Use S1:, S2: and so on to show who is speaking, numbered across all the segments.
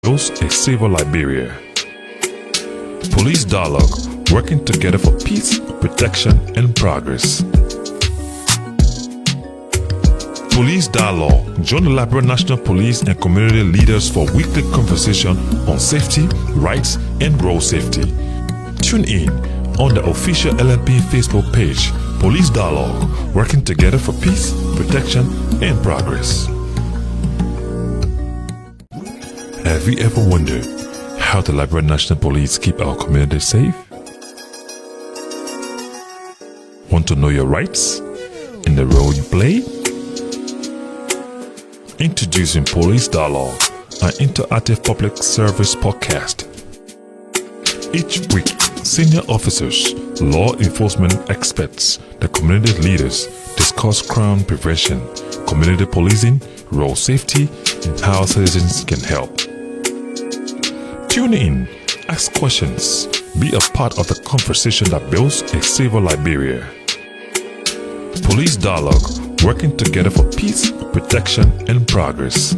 S1: builds a safer Liberia. Police dialogue, working together for peace, protection, and progress. Police dialogue, join the Liberian National Police and community leaders for weekly conversation on safety, rights, and road safety. Tune in on the official LNP Facebook page, Police Dialogue, working together for peace, protection, and progress. Have you ever wondered how the Liberian National Police keep our community safe? Want to know your rights in the role you play? Introducing Police Dialogue, an interactive public service podcast. Each week, senior officers, law enforcement experts, the community leaders discuss crime prevention, community policing, road safety, and how citizens can help. Tune in, ask questions, be a part of the conversation that builds a safer Liberia. Police Dialogue, working together for peace, protection, and progress.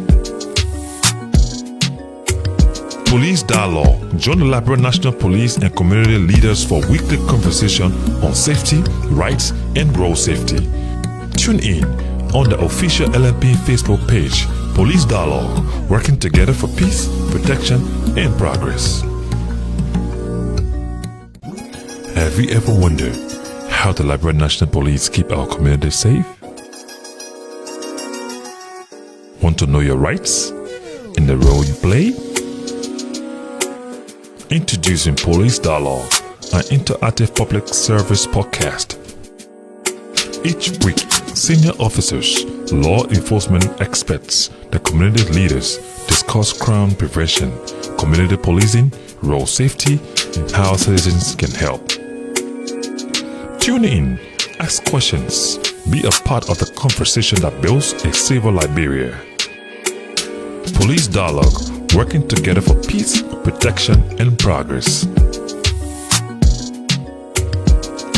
S1: Police Dialogue, join the Liberian National Police and community leaders for weekly conversation on safety, rights, and road safety. Tune in on the official LNP Facebook page, Police Dialogue, working together for peace, protection, and progress. Have you ever wondered how the Liberian National Police keep our community safe? Want to know your rights in the role you play? Introducing Police Dialogue, an interactive public service podcast. Each week, senior officers, law enforcement experts, the community leaders discuss crime prevention, community policing, road safety, and how citizens can help. Tune in, ask questions, be a part of the conversation that builds a safer Liberia. Police Dialogue, working together for peace, protection, and progress.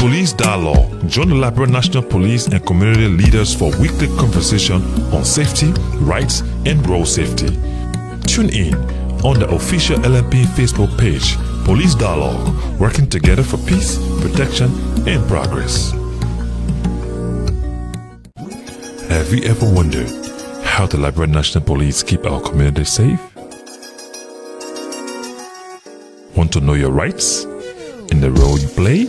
S1: Police Dialogue, join the Liberian National Police and community leaders for weekly conversation on safety, rights, and road safety. Tune in on the official LNP Facebook page, Police Dialogue, working together for peace, protection, and progress. Have you ever wondered how the Liberian National Police keep our community safe? Want to know your rights in the role you play?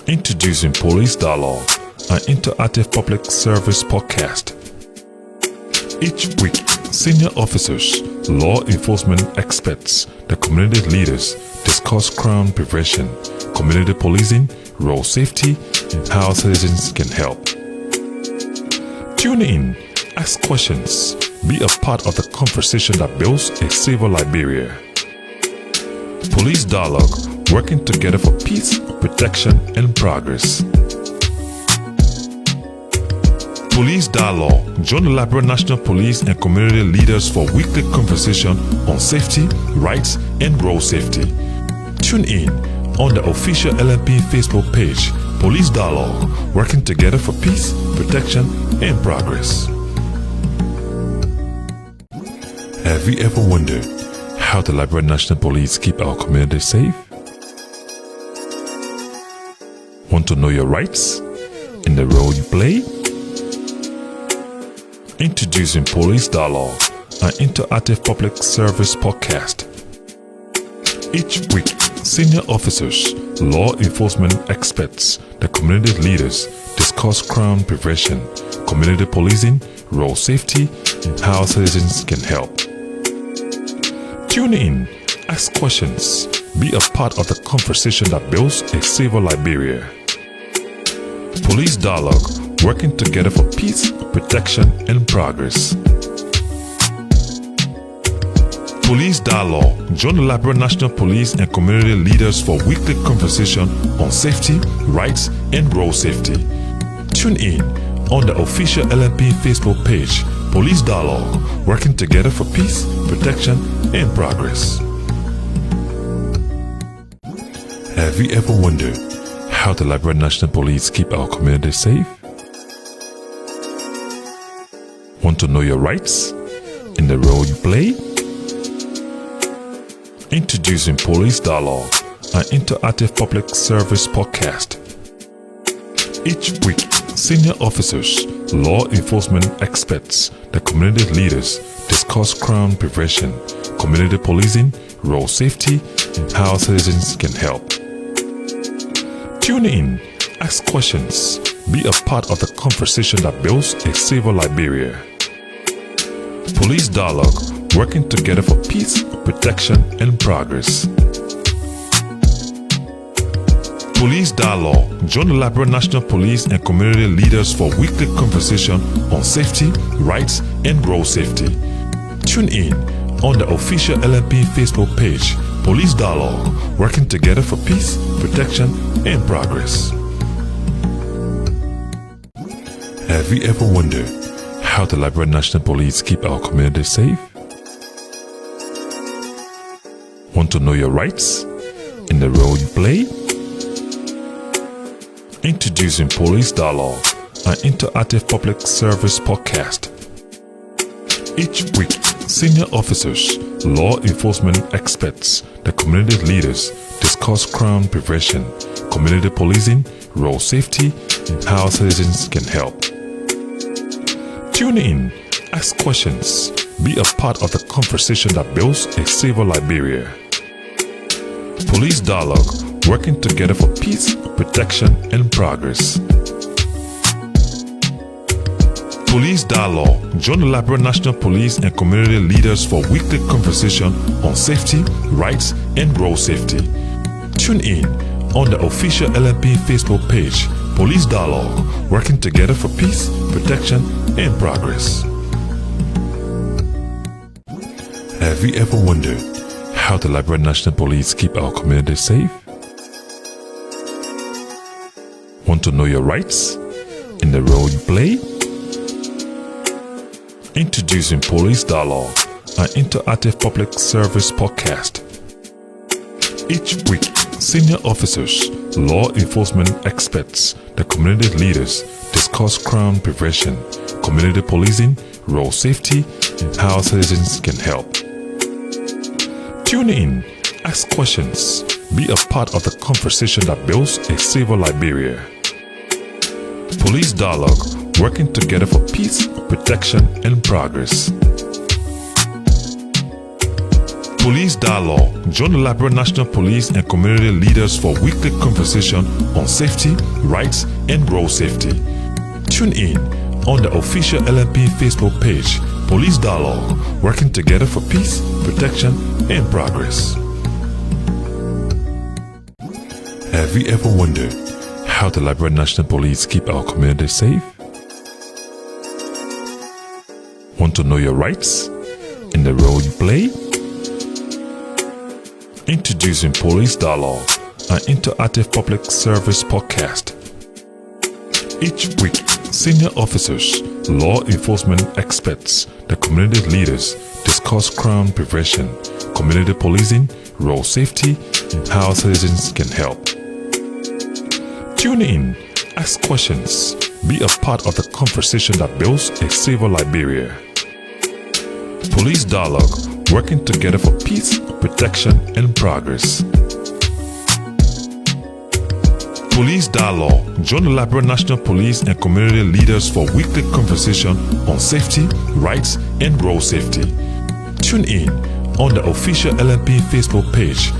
S1: Introducing Police Dialogue, an interactive public service podcast. Each week, senior officers, law enforcement experts, the community leaders discuss crime prevention, community policing, road safety, and how citizens can help. Tune in, ask questions, be a part of the conversation that builds a safer Liberia. Police Dialogue, working together for peace, protection, and progress. Police Dialogue, join the Liberian National Police and community leaders for weekly conversation on safety, rights, and road safety. Tune in on the official LNP Facebook page, Police Dialogue, working together for peace, protection, and progress. Have you ever wondered how the Liberian National Police keep our community safe? Want to know your rights in the role you play? Introducing Police Dialogue, an interactive public service podcast. Each week, senior officers, law enforcement experts, the community leaders discuss crime prevention, community policing, road safety, and how citizens can help. Tune in, ask questions, be a part of the conversation that builds a safer Liberia. Police Dialogue, working together for peace, protection, and progress. Police Dialogue, join the Liberian National Police and community leaders for weekly conversation on safety, rights, and road safety. Tune in on the official LNP Facebook page, Police Dialogue, working together for peace, protection, and progress. Have you ever wondered how the Liberian National Police keep our community safe? Want to know your rights in the role you play? Introducing Police Dialogue, an interactive public service podcast. Each week, senior officers, law enforcement experts, the community leaders discuss crime prevention, community policing, road safety, and how citizens can help. Tune in, ask questions, be a part of the conversation that builds a safer Liberia. Police Dialogue, working together for peace, protection, and progress. Police Dialogue, join the Liberian National Police and community leaders for weekly conversation on safety, rights, and road safety. Tune in on the official LNP Facebook page, Police Dialogue, working together for peace, protection, and progress. Have you ever wondered how the Liberian National Police keep our community safe? Want to know your rights in the role you play? Introducing Police Dialogue, an interactive public service podcast. Each week, senior officers, law enforcement experts, the community leaders discuss crime prevention, community policing, road safety, and how citizens can help. Tune in, ask questions, be a part of the conversation that builds a safer Liberia. Police Dialogue, working together for peace, protection, and progress. Police Dialogue, join the Liberian National Police and community leaders for weekly conversation on safety, rights, and road safety. Tune in on the official LNP Facebook page, Police Dialogue, working together for peace, protection, and progress. Have you ever wondered how the Liberian National Police keep our community safe? Want to know your rights in the role you play? Introducing Police Dialogue, an interactive public service podcast. Each week, senior officers, law enforcement experts, the community leaders discuss crime prevention, community policing, road safety, and how citizens can help. Tune in, ask questions, be a part of the conversation that builds a safer Liberia. Police Dialogue, working together for peace, protection, and progress. Police Dialogue, join the Liberian National Police and community leaders for weekly conversation on safety, rights, and road safety. Tune in on the official LNP Facebook page, Police Dialogue, working together for peace, protection, and progress. Have you ever wondered how the Liberian National Police keep our community safe? Want to know your rights in the role you play? Introducing Police Dialogue, an interactive public service podcast. Each week, senior officers, law enforcement experts, the community leaders discuss crime prevention, community policing, road safety, and how citizens can help. Tune in, ask questions, be a part of the conversation that builds a safer Liberia. Police Dialogue, working together for peace, protection, and progress. Police Dialogue, join the Liberian National Police and community leaders for weekly conversation on safety, rights, and road safety. Tune in on the official LNP Facebook page,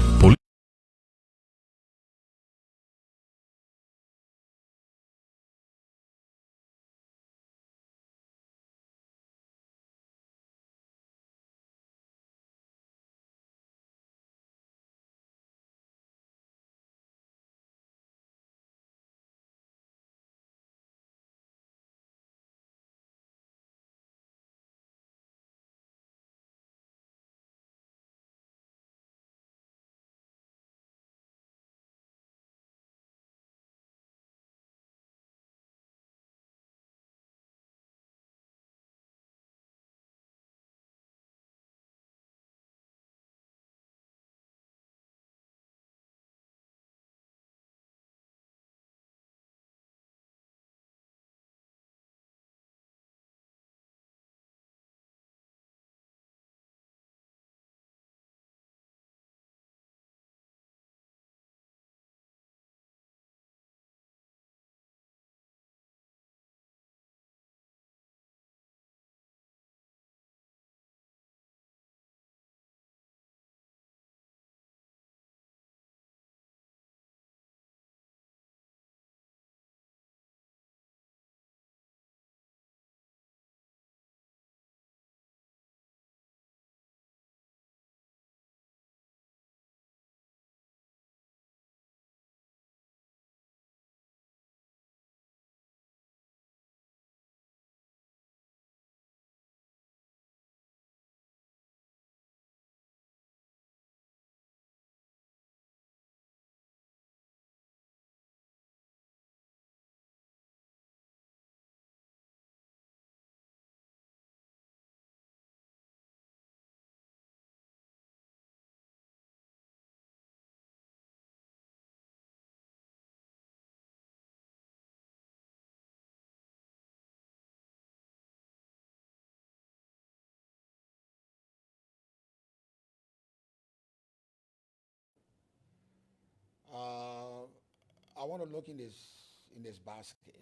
S2: want to look in this basket.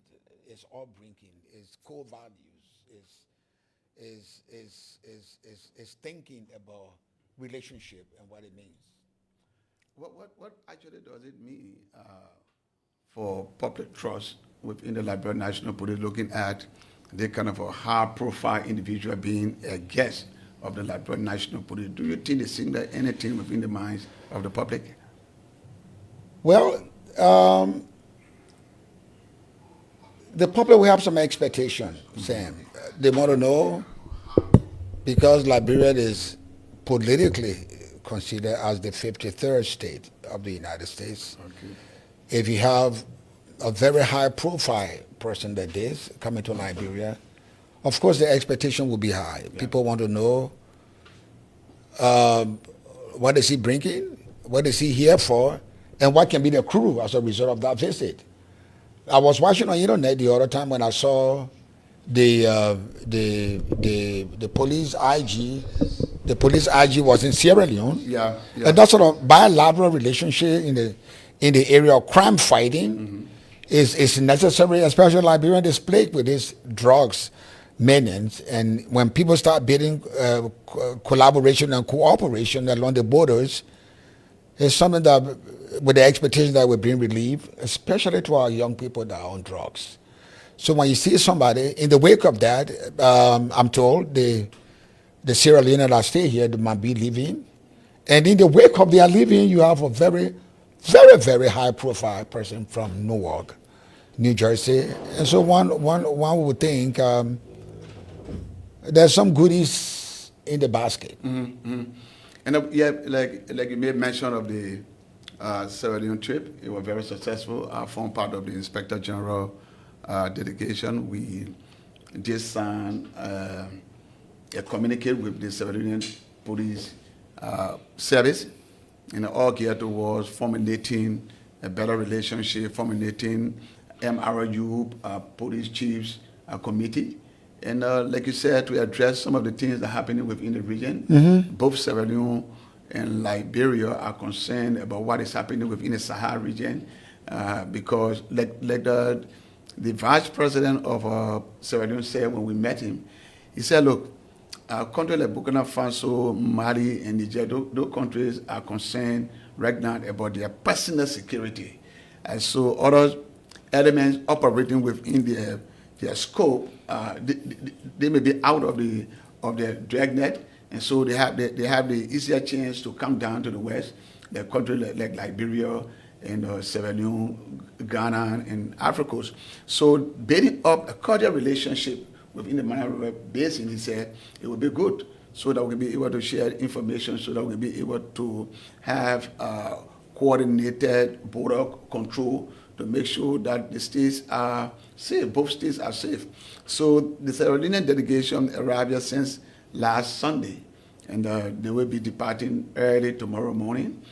S2: It's upbringing, it's core values, is thinking about relationship and what it means.
S3: What actually does it mean for public trust within the Liberian National Police, looking at the kind of a high-profile individual being a guest of the Liberian National Police? Do you think they signal anything within the minds of the public?
S2: Well, the public will have some expectation, Sam. They want to know, because Liberia is politically considered as the 53rd state of the United States.
S3: Okay.
S2: If you have a very high profile person that is coming to Liberia, of course the expectation will be high. Yeah. People want to know what is he bringing, what is he here for, and what can be the crew as a result of that visit. I was watching on the internet the other time when I saw the police IG. The police IG was in Sierra Leone.
S3: Yeah.
S2: And that sort of bilateral relationship in the area of crime fighting is necessary, especially Liberia is plagued with these drugs menace. And when people start building collaboration and cooperation along the borders, it's something that, with the expectation that will bring relief, especially to our young people that are on drugs. So when you see somebody, in the wake of that, I'm told the Sierra Leoneans that stay here, they might be leaving. And in the wake of their leaving, you have a very, very, very high profile person from Newark, New Jersey. And so one would think there's some goodies in the basket.
S3: Mm-hmm. And yeah, like you made mention of the Sierra Leone trip. It was very successful. I formed part of the Inspector General delegation. We just signed a communique with the Sierra Leone Police Service, all geared towards formulating a better relationship, formulating MRU police chiefs committee. And like you said, to address some of the things that are happening within the region, both Sierra Leone and Liberia are concerned about what is happening within the Sahel region, because like the vice president of Sierra Leone said when we met him, he said, look, countries like Burkina Faso, Mali, and Niger, those countries are concerned right now about their personal security. And so other elements operating within their scope, they may be out of their dragnet, and so they have the easier chance to come down to the west, the countries like Liberia and Sierra Leone, Ghana, and Africa. So building up a cordial relationship within the Mara River Basin, he said, it would be good so that we'll be able to share information, so that we'll be able to have coordinated border control to make sure that the states are safe, both states are safe. So the Sierra Leonean delegation arrived here since last Sunday, and they will be departing early tomorrow morning.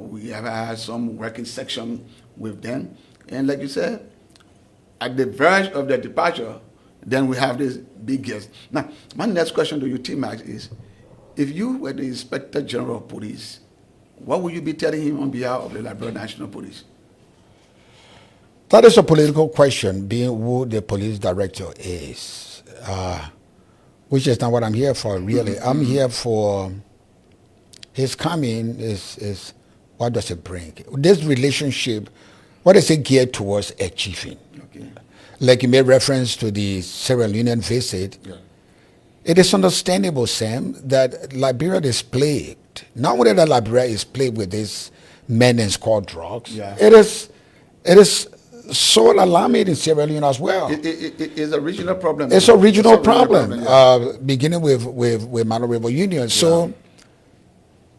S3: We have had some working section with them, and like you said, at the verge of their departure, then we have this big guest. Now, my next question to you, T-Max, is, if you were the Inspector General of Police, what would you be telling him on behalf of the Liberian National Police?
S2: That is a political question, being who the police director is, which is not what I'm here for, really. I'm here for his coming is what does it bring? This relationship, what is it geared towards achieving?
S3: Okay.
S2: Like you made reference to the Sierra Leonean visit.
S3: Yeah.
S2: It is understandable, Sam, that Liberia is plagued. Not only that Liberia is plagued with this menace called drugs,
S3: Yeah.
S2: it is so alarming in Sierra Leone as well.
S3: It is a regional problem.
S2: It's a regional problem,
S3: yeah.
S2: beginning with Mara River Union. So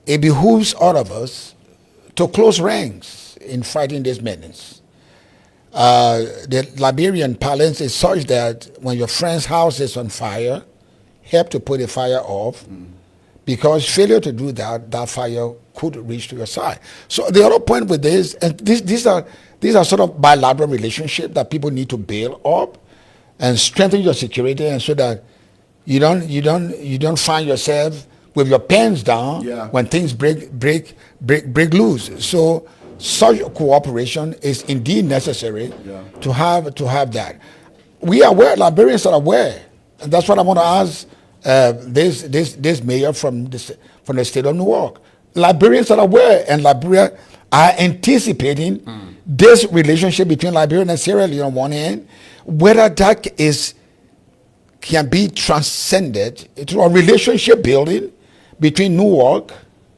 S2: it behooves all of us to close ranks in fighting this menace. The Liberian parlance is such that when your friend's house is on fire, help to put the fire off, because failure to do that, that fire could reach to your side. So the other point with this, and these are sort of bilateral relationships that people need to build up and strengthen your security, and so that you don't find yourself with your pants down when things break loose. So such cooperation is indeed necessary
S3: Yeah.
S2: to have that. We are aware, Liberians are aware, and that's what I want to ask this mayor from the state of Newark. Liberians are aware, and Liberia are anticipating this relationship between Liberia and Sierra Leone on one hand, whether that can be transcended to a relationship building between Newark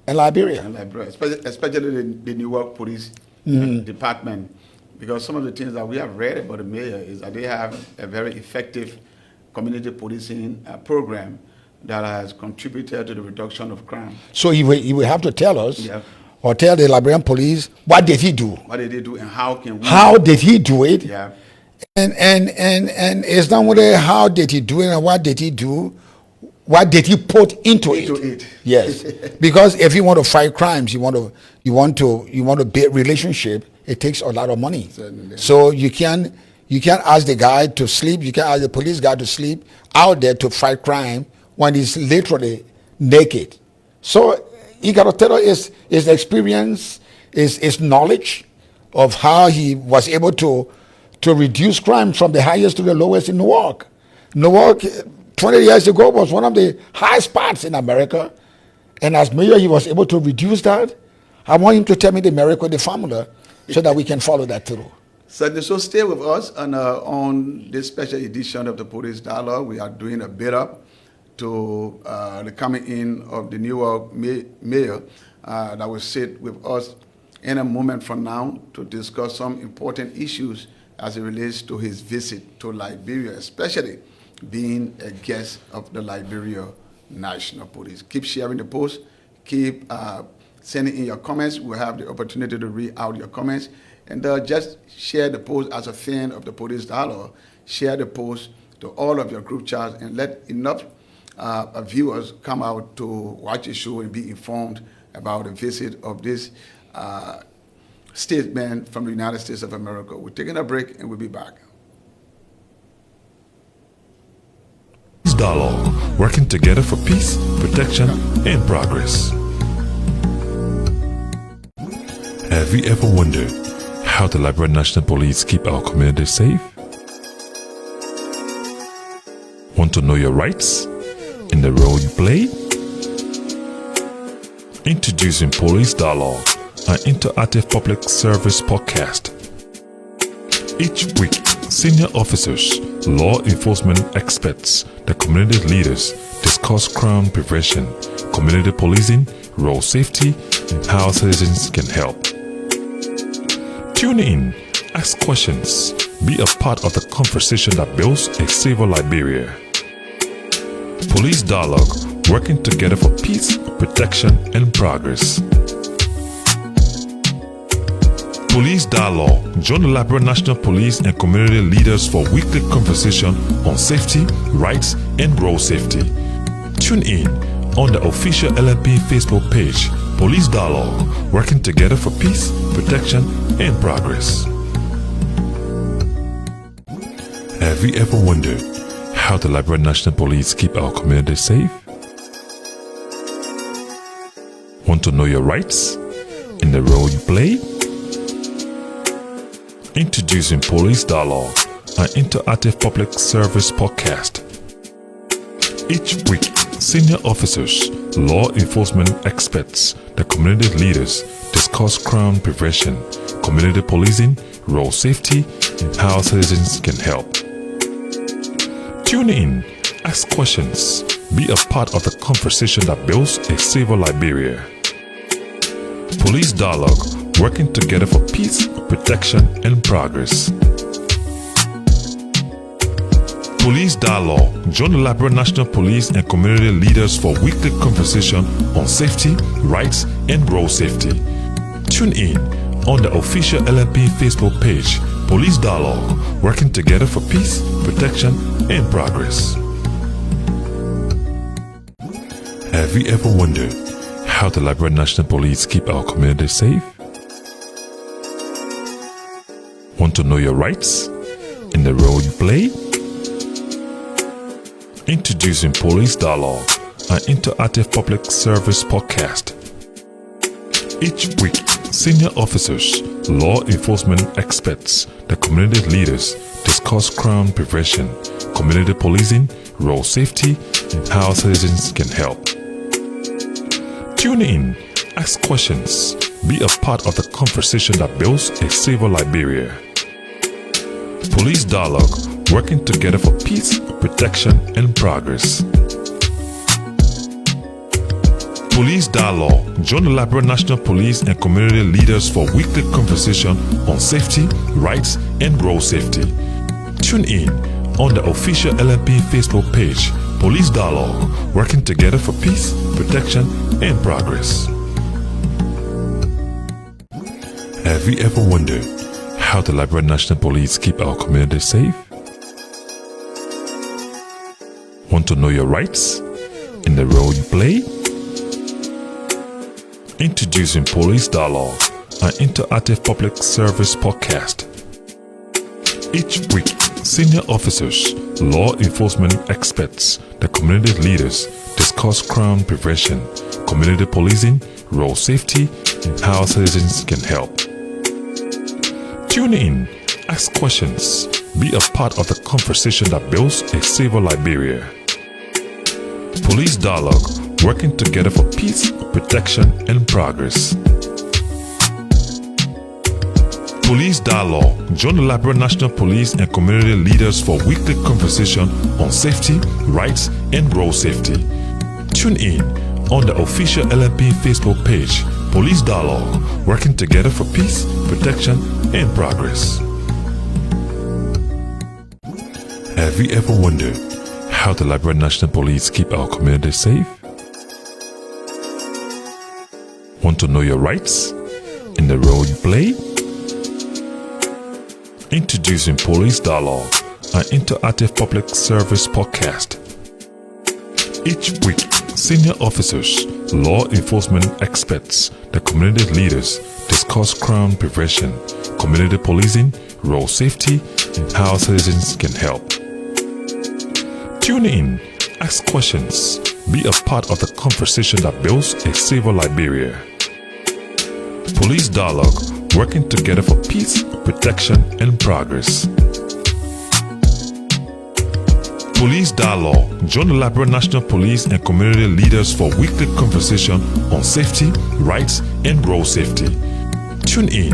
S2: and Liberia.
S3: And Liberia, especially the Newark Police Department, because some of the things that we have read about the mayor is that they have a very effective community policing program that has contributed to the reduction of crime.
S2: So he will have to tell us,
S3: Yeah.
S2: or tell the Liberian police, what did he do?
S3: What did they do, and how can we?
S2: How did he do it?
S3: Yeah.
S2: And it's not only how did he do it and what did he do, what did he put into it? Yes, because if you want to fight crimes, you want to build relationship. It takes a lot of money.
S3: Certainly.
S2: So you can't ask the guy to sleep. You can't ask the police guy to sleep out there to fight crime when he's literally naked. So he got to tell us his experience, his knowledge of how he was able to reduce crime from the highest to the lowest in Newark. Newark, 20 years ago, was one of the highest spots in America. And as mayor, he was able to reduce that. I want him to tell me the miracle, the formula, so that we can follow that through.
S3: So stay with us on this special edition of the Police Dialogue. We are doing a bid up to the coming in of the Newark mayor that will sit with us in a moment from now to discuss some important issues as it relates to his visit to Liberia, especially being a guest of the Liberia National Police. Keep sharing the post. Keep sending in your comments. We'll have the opportunity to read out your comments. And just share the post as a fan of the Police Dialogue. Share the post to all of your group chats and let enough viewers come out to watch the show and be informed about the visit of this statesman from the United States of America. We're taking a break and we'll be back.
S1: Dialogue, working together for peace, protection, and progress. Have you ever wondered how the Liberian National Police keep our community safe? Want to know your rights and the role you play? Introducing Police Dialogue, an interactive public service podcast. Each week, senior officers, law enforcement experts, the community leaders discuss crime prevention, community policing, road safety, and how citizens can help. Tune in, ask questions, be a part of the conversation that builds a safer Liberia. Police Dialogue, working together for peace, protection, and progress. Police Dialogue, join the Liberian National Police and community leaders for weekly conversation on safety, rights, and road safety. Tune in on the official LNP Facebook page, Police Dialogue, working together for peace, protection, and progress. Have you ever wondered how the Liberian National Police keep our community safe? Want to know your rights and the role you play? Introducing Police Dialogue, an interactive public service podcast. Each week, senior officers, law enforcement experts, the community leaders discuss crime prevention, community policing, road safety, and how citizens can help. Tune in, ask questions, be a part of the conversation that builds a safer Liberia. Police Dialogue, working together for peace, protection, and progress. Police Dialogue, join the Liberian National Police and community leaders for weekly conversation on safety, rights, and road safety. Tune in on the official LNP Facebook page, Police Dialogue, working together for peace, protection, and progress. Have you ever wondered how the Liberian National Police keep our community safe? Want to know your rights and the role you play? Introducing Police Dialogue, an interactive public service podcast. Each week, senior officers, law enforcement experts, the community leaders discuss crime prevention, community policing, road safety, and how citizens can help. Tune in, ask questions, be a part of the conversation that builds a safer Liberia. Police Dialogue, working together for peace, protection, and progress. Police Dialogue, join the Liberian National Police and community leaders for weekly conversation on safety, rights, and road safety. Tune in on the official LNP Facebook page, Police Dialogue, working together for peace, protection, and progress. Have you ever wondered how the Liberian National Police keep our community safe? Want to know your rights in the role you play? Introducing Police Dialogue, an interactive public service podcast. Each week, senior officers, law enforcement experts, the community leaders discuss crime prevention, community policing, road safety, and how citizens can help. Tune in, ask questions, be a part of the conversation that builds a safer Liberia. Police Dialogue, working together for peace, protection, and progress. Police Dialogue, join the Liberian National Police and community leaders for weekly conversation on safety, rights, and road safety. Tune in on the official LNP Facebook page, Police Dialogue, working together for peace, protection, and progress. Have you ever wondered how the Liberian National Police keep our community safe? Want to know your rights in the role you play? Introducing Police Dialogue, an interactive public service podcast. Each week, senior officers, law enforcement experts, the community leaders discuss crime prevention, community policing, road safety, and how citizens can help. Tune in, ask questions, be a part of the conversation that builds a safer Liberia. Police Dialogue, working together for peace, protection, and progress. Police Dialogue, join the Liberian National Police and community leaders for weekly conversation on safety, rights, and road safety. Tune in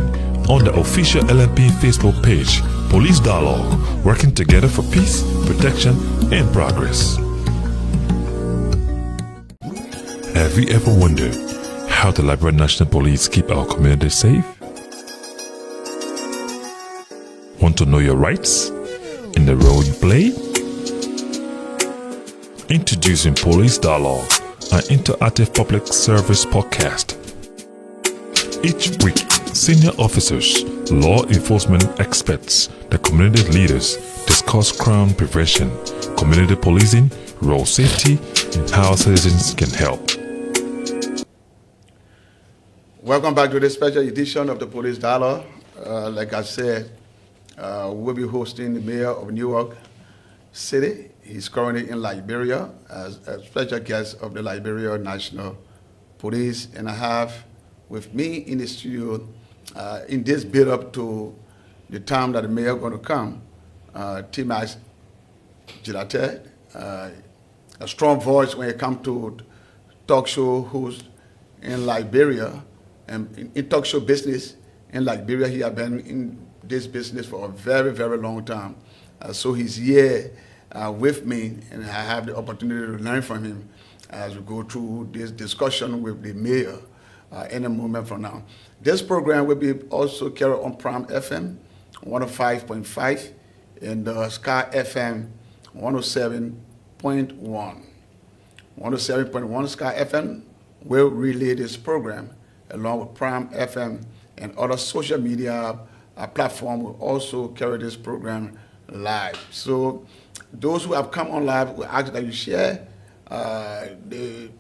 S1: on the official LNP Facebook page, Police Dialogue, working together for peace, protection, and progress. Have you ever wondered how the Liberian National Police keep our community safe? Want to know your rights in the role you play? Introducing Police Dialogue, an interactive public service podcast. Each week, senior officers, law enforcement experts, the community leaders discuss crime prevention, community policing, road safety, and how citizens can help.
S3: Welcome back to this special edition of the Police Dialogue. Like I said, we'll be hosting the mayor of Newark City. He's currently in Liberia as a special guest of the Liberia National Police. And I have with me in the studio, in this build up to the time that the mayor is going to come, T-Max Gilate, a strong voice when it comes to talk show host in Liberia. And in talk show business in Liberia, he has been in this business for a very, very long time. So he's here with me, and I have the opportunity to learn from him as we go through this discussion with the mayor in a moment from now. This program will be also carried on Prime FM 105.5 and Sky FM 107.1. 107.1 Sky FM will relay this program along with Prime FM and other social media platform will also carry this program live. So those who have come on live, we ask that you share the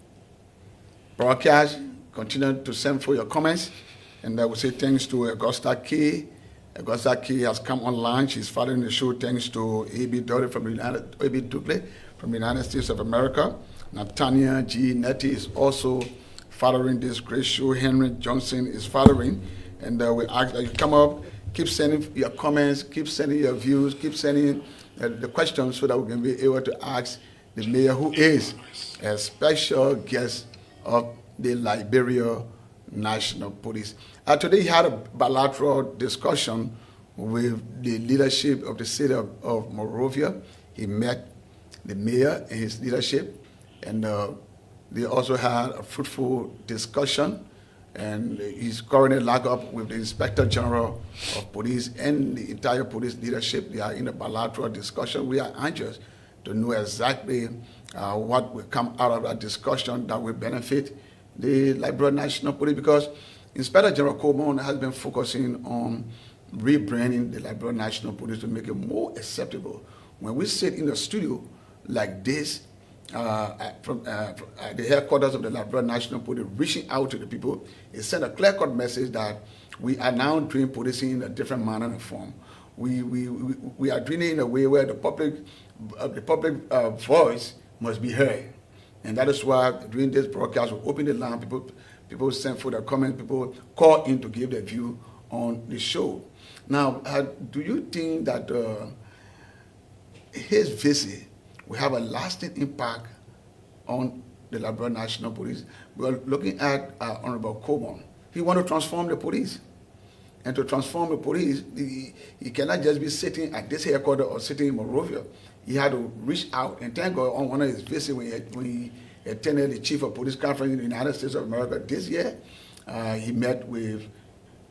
S3: broadcast, continue to send for your comments, and I will say thanks to Augusta Key. Augusta Key has come online. She's following the show thanks to A.B. Dukley from the United States of America. Natania G. Nettie is also following this great show Henry Johnson is following. And we ask that you come up, keep sending your comments, keep sending your views, keep sending the questions so that we can be able to ask the mayor, who is a special guest of the Liberia National Police. Today he had a bilateral discussion with the leadership of the city of Monrovia. He met the mayor and his leadership, and they also had a fruitful discussion. And he's currently locked up with the Inspector General of Police and the entire police leadership. They are in a bilateral discussion. We are anxious to know exactly what will come out of that discussion that will benefit the Liberia National Police, because Inspector General Coleman has been focusing on rebranding the Liberia National Police to make it more acceptable. When we sit in a studio like this, from the headquarters of the Liberia National Police, reaching out to the people, it sent a clear-cut message that we are now doing policing in a different manner and form. We are doing it in a way where the public voice must be heard. And that is why during this broadcast, we open the line, people send for their comments, people call in to give their view on the show. Now, do you think that his visit will have a lasting impact on the Liberia National Police? We are looking at Honorable Coleman. He wants to transform the police. And to transform the police, he cannot just be sitting at this headquarters or sitting in Monrovia. He had to reach out. And thank God, on one of his visits when he attended the Chief of Police Conference in the United States of America this year, he met with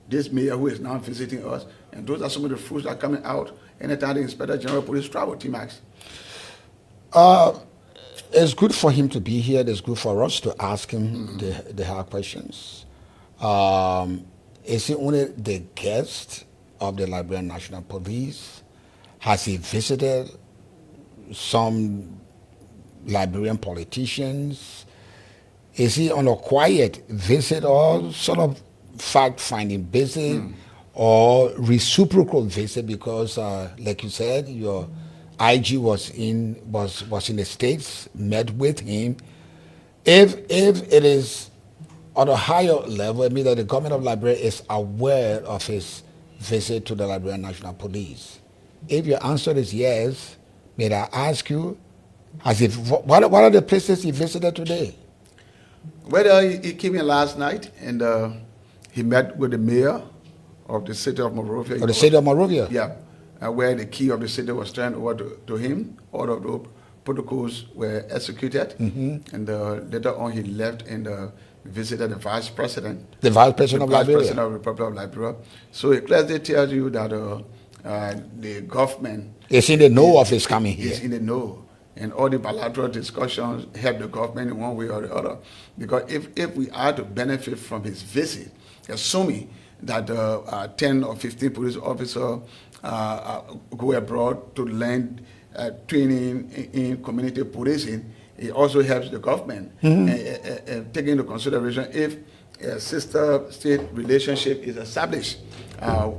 S3: this mayor who is now visiting us. And those are some of the fruits that are coming out anytime the Inspector General of Police travel, T-Max.
S2: It's good for him to be here. It's good for us to ask him the hard questions. Is he only the guest of the Liberian National Police? Has he visited some Liberian politicians? Is he on a quiet visit or sort of fact-finding visit or reciprocal visit? Because, like you said, your IG was in the States, met with him. If it is on a higher level, it means that the government of Liberia is aware of his visit to the Liberian National Police. If your answer is yes, may I ask you, what are the places he visited today?
S3: Well, he came in last night and he met with the mayor of the city of Monrovia.
S2: Of the city of Monrovia?
S3: Yeah, where the key of the city was turned over to him. All of the protocols were executed, and later on he left and visited the vice president.
S2: The vice president of Liberia?
S3: Vice president of the Republic of Liberia. So it clearly tells you that the government
S2: is in the know of his coming here.
S3: Is in the know. And all the bilateral discussions help the government in one way or the other. Because if we are to benefit from his visit, assuming that 10 or 15 police officers go abroad to learn training in community policing, it also helps the government. And taking into consideration if a sister state relationship is established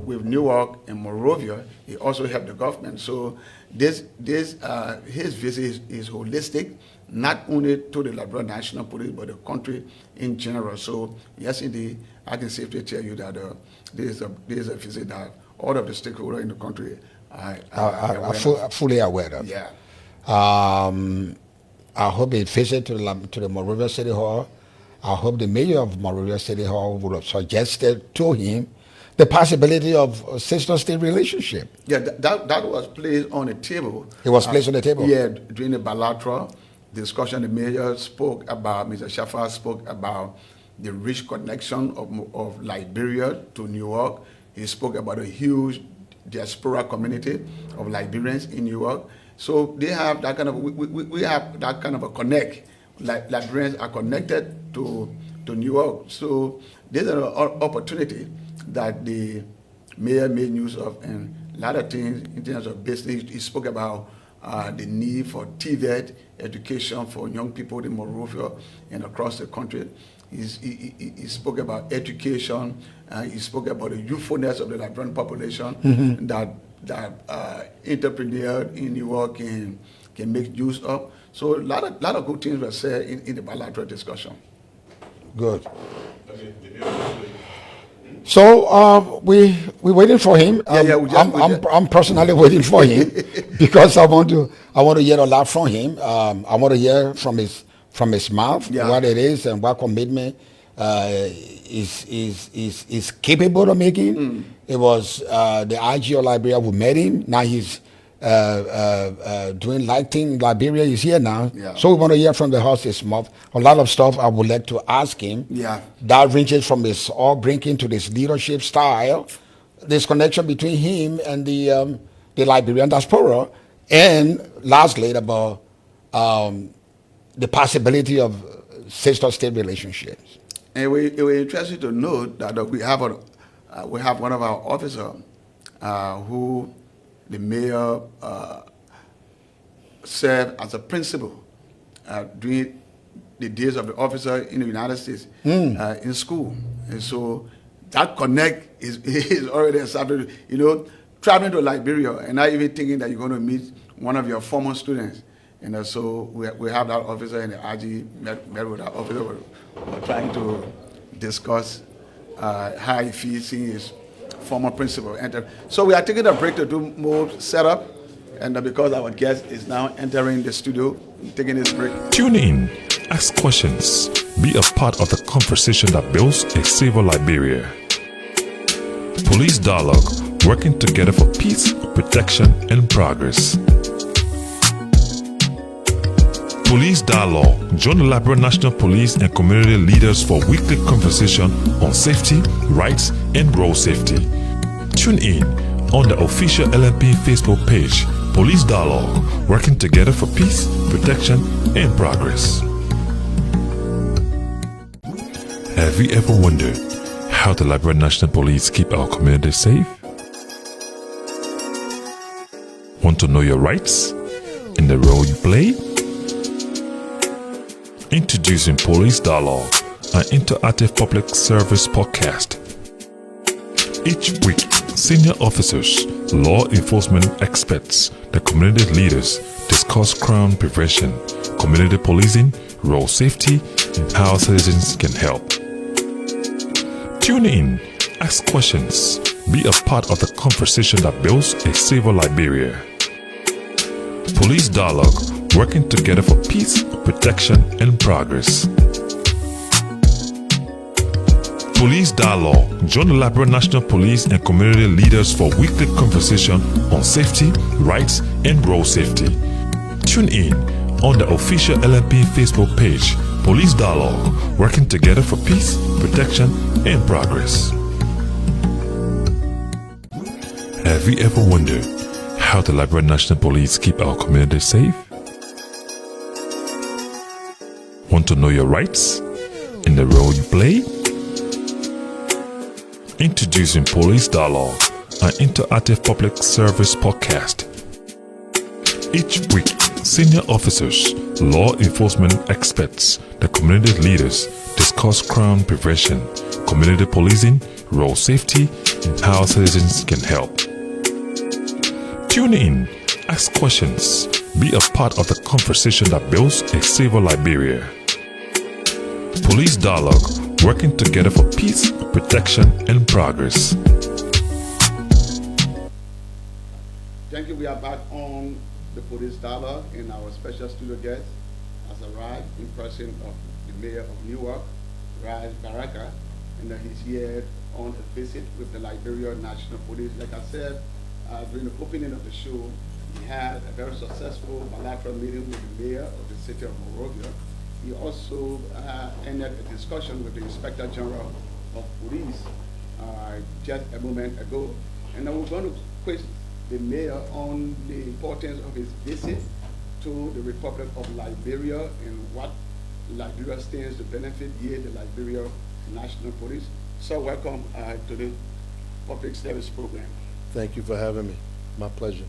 S3: with NEWARK and Monrovia, it also helps the government. So his visit is holistic, not only to the Liberia National Police, but the country in general. So yes, indeed, I can safely tell you that this is a visit that all of the stakeholders in the country are
S2: fully aware of.
S3: Yeah.
S2: I hope he visit to the Monrovia City Hall. I hope the mayor of Monrovia City Hall would have suggested to him the possibility of a sister-state relationship.
S3: Yeah, that was placed on the table.
S2: It was placed on the table?
S3: Yeah, during the bilateral discussion, the mayor spoke about, Mr. Shaffer spoke about the rich connection of Liberia to NEWARK. He spoke about a huge diaspora community of Liberians in NEWARK. So they have that kind of, we have that kind of a connect. Liberians are connected to NEWARK. So there's an opportunity that the mayor made use of, and a lot of things in terms of business. He spoke about the need for TVET education for young people in Monrovia and across the country. He spoke about education. He spoke about the youthfulness of the Liberian population that entrepreneurs in NEWARK can make use of. So a lot of good things were said in the bilateral discussion.
S2: Good. So we're waiting for him. I'm personally waiting for him because I want to hear a lot from him. I want to hear from his mouth what it is and what commitment is capable of making. It was the IG of Liberia who met him. Now he's doing lighting in Liberia. He's here now. So we want to hear from the horse's mouth. A lot of stuff I would like to ask him. That ranges from his upbringing to this leadership style, this connection between him and the Liberian diaspora, and lastly about the possibility of sister-state relationships.
S3: And it was interesting to note that we have one of our officers who the mayor served as a principal during the days of the officer in the United States in school. And so that connect is already established. You know, traveling to Liberia and not even thinking that you're going to meet one of your former students. And so we have that officer, and the RG met with that officer. We're trying to discuss how he feels seeing his former principal enter. So we are taking a break to do more setup, and because our guest is now entering the studio, taking this break.
S1: Tune in, ask questions, be a part of the conversation that builds a safer Liberia. Police Dialogue, working together for peace, protection, and progress. Police Dialogue. Join the Liberian National Police and community leaders for weekly conversation on safety, rights, and road safety. Tune in on the official LNP Facebook page, Police Dialogue, working together for peace, protection, and progress. Have you ever wondered how the Liberian National Police keep our community safe? Want to know your rights and the role you play? Introducing Police Dialogue, an interactive public service podcast. Each week, senior officers, law enforcement experts, the community leaders discuss crime prevention, community policing, road safety, and how citizens can help. Tune in, ask questions, be a part of the conversation that builds a safer Liberia. Police Dialogue, working together for peace, protection, and progress. Police Dialogue. Join the Liberian National Police and community leaders for weekly conversation on safety, rights, and road safety. Tune in on the official LNP Facebook page, Police Dialogue, working together for peace, protection, and progress. Have you ever wondered how the Liberian National Police keep our community safe? Want to know your rights and the role you play? Introducing Police Dialogue, an interactive public service podcast. Each week, senior officers, law enforcement experts, the community leaders discuss crime prevention, community policing, road safety, and how citizens can help. Tune in, ask questions, be a part of the conversation that builds a safer Liberia. Police Dialogue, working together for peace, protection, and progress.
S3: Thank you. We are back on the Police Dialogue, and our special studio guest has arrived in person of the Mayor of Newark, RAS BARAKA, and he's here on a visit with the Liberian National Police. Like I said, during the opening of the show, he had a very successful bilateral meeting with the Mayor of the city of Monrovia. He also ended a discussion with the Inspector General of Police just a moment ago. And now we're going to question the Mayor on the importance of his visit to the Republic of Liberia and what Liberia stands to benefit here, the Liberia National Police. So welcome to the public service program.
S4: Thank you for having me. My pleasure.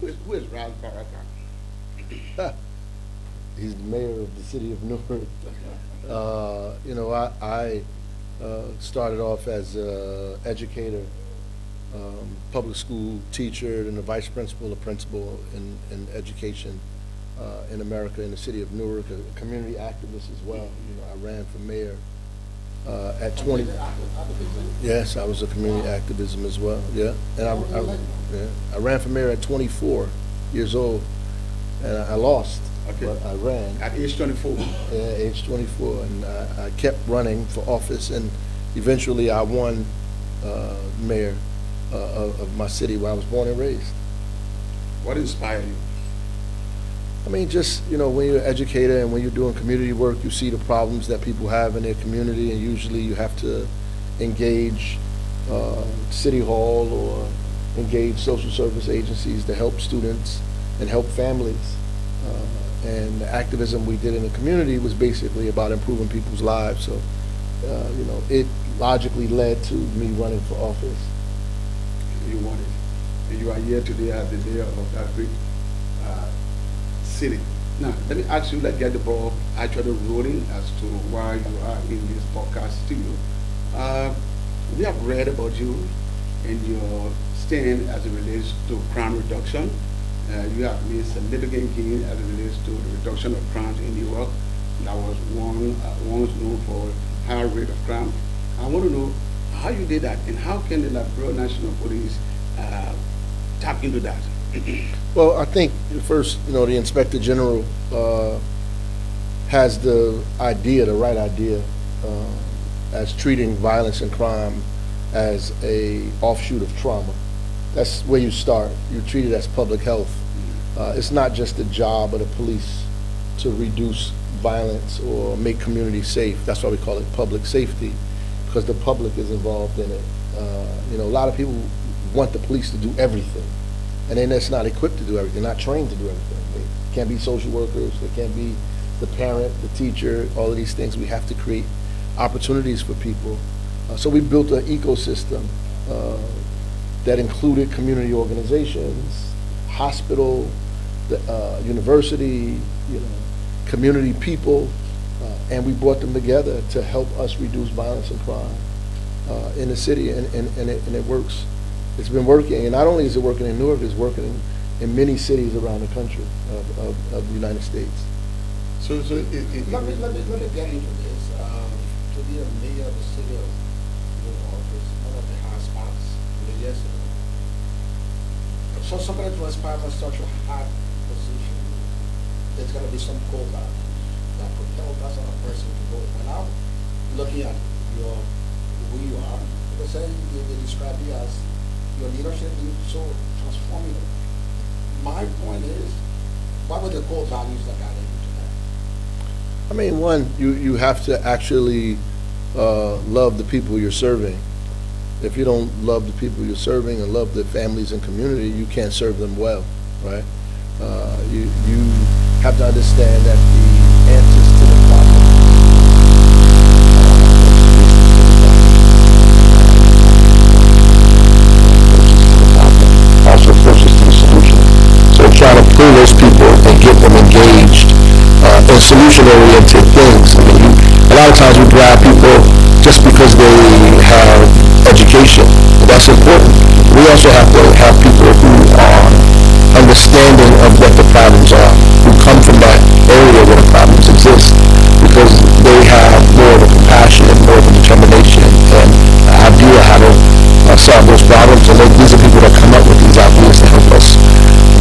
S3: Who is RAS BARAKA?
S4: He's the mayor of the city of Newark. You know, I started off as an educator, public school teacher, and a vice principal, a principal in education in America, in the city of Newark, a community activist as well. You know, I ran for mayor At 20. Yes, I was a community activism as well. Yeah, and I ran for mayor at 24 years old, and I lost.
S3: Okay.
S4: But I ran
S3: At age 24.
S4: age 24, and I kept running for office, and eventually I won mayor of my city where I was born and raised.
S3: What inspired you?
S4: I mean, just, you know, when you're an educator and when you're doing community work, you see the problems that people have in their community, and usually you have to engage City Hall or engage social service agencies to help students and help families. And the activism we did in the community was basically about improving people's lives. So, you know, it logically led to me running for office.
S3: You won it. And you are here today as the mayor of that great city. Now, let me ask you, get the ball actually rolling as to why you are in this podcast studio. We have read about you and your stand as it relates to crime reduction. You have made significant gain as it relates to the reduction of crimes in NEWARK. That was once known for high rate of crime. I want to know how you did that, and how can the Liberian National Police tap into that?
S4: Well, I think first, you know, the Inspector General has the right idea, as treating violence and crime as a offshoot of trauma. That's where you start. You treat it as public health. It's not just the job of the police to reduce violence or make communities safe. That's why we call it public safety, because the public is involved in it. You know, a lot of people want the police to do everything, and they're just not equipped to do everything, not trained to do everything. They can't be social workers, they can't be the parent, the teacher, all of these things. We have to create opportunities for people. So we built an ecosystem that included community organizations, hospital, the university, you know, community people, and we brought them together to help us reduce violence and crime in the city, and it works. It's been working, and not only is it working in Newark, it's working in many cities around the country of the United States.
S2: So let me get into this. To be a mayor of the city of Newark is one of the hard spots in the years ago. So somebody to aspire for such a hard position, there's going to be some core values that propel that sort of person to go. When I'm looking at who you are, they say they describe you as your leadership is so transformative. My point is, what were the core values that got into that?
S4: I mean, one, you have to actually love the people you're serving. If you don't love the people you're serving and love the families and community, you can't serve them well, right? You have to understand that the answers to the problem also approaches to the solution. So trying to pull those people and get them engaged in solution-oriented things. I mean, a lot of times we grab people just because they have education. That's important. We also have to have people who are understanding of what the problems are, who come from that area where the problems exist, because they have more of a compassion and more of a determination and an idea how to solve those problems. And these are people that come up with these ideas to help us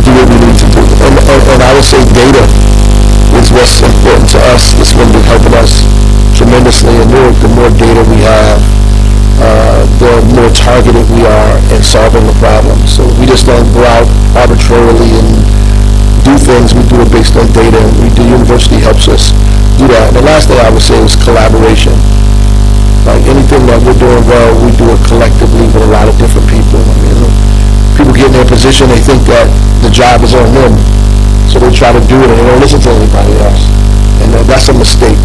S4: do what we need to do. And I would say data is what's important to us. It's going to be helping us tremendously. And the more data we have, the more targeted we are in solving the problem. So we just don't go out arbitrarily and do things. We do it based on data, and the university helps us do that. And the last thing I would say is collaboration. Like anything that we're doing well, we do it collectively with a lot of different people. I mean, people get in their position, they think that the job is on them, so they try to do it and they don't listen to anybody else. And that's a mistake.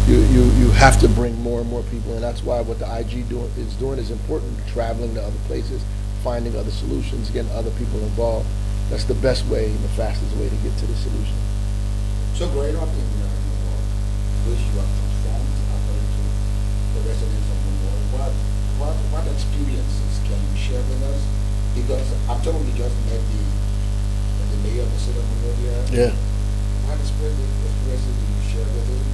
S4: You have to bring more and more people, and that's why what the IG is doing is important. Traveling to other places, finding other solutions, getting other people involved. That's the best way and the fastest way to get to the solution.
S2: So growing up in Newark, which you have transformed according to the residents of Newark, what experiences can you share with us? Because I'm told we just met the mayor of the city of Newark here.
S4: Yeah.
S2: What experiences do you share with him?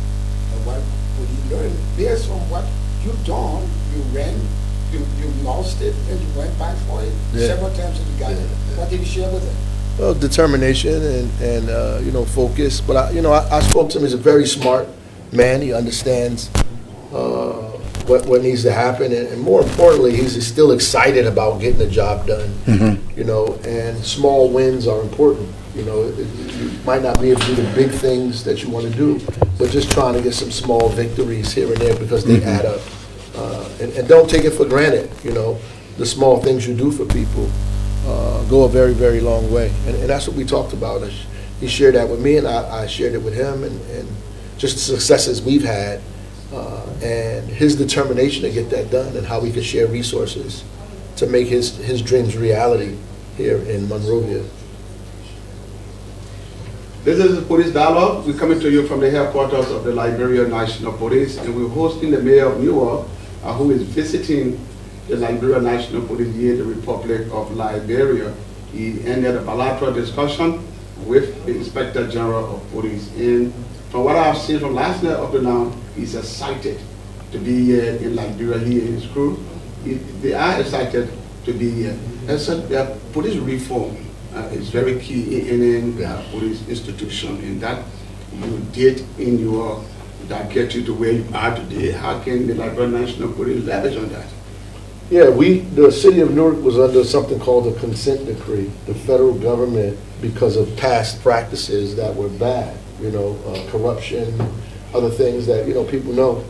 S2: And what would he learn based on what You don't. You ran, you lost it, and you went back for it several times and you got it. What did you share with him?
S4: Well, determination and focus. But I spoke to him. He's a very smart man. He understands what needs to happen, and more importantly, he's still excited about getting the job done. And small wins are important. You might not be able to do the big things that you want to do, but just trying to get some small victories here and there because they add up. And don't take it for granted. The small things you do for people go a very, very long way. And that's what we talked about. He shared that with me, and I shared it with him, and just the successes we've had, and his determination to get that done, and how we could share resources to make his dreams reality here in Monrovia.
S3: This is the Police Dialogue. We're coming to you from the headquarters of the Liberian National Police, and we're hosting the Mayor of Newark, who is visiting the Liberian National Police here in the Republic of Liberia. He ended a bilateral discussion with the Inspector General of Police. And from what I've seen from last night up to now, he's excited to be here in Liberia, he and his crew. They are excited to be here. And so police reform is very key in a police institution, and that you did in your, that get you to where you are today. How can the Liberian National Police leverage on that?
S4: Yeah, the city of Newark was under something called a consent decree. The federal government, because of past practices that were bad, corruption, other things that people know,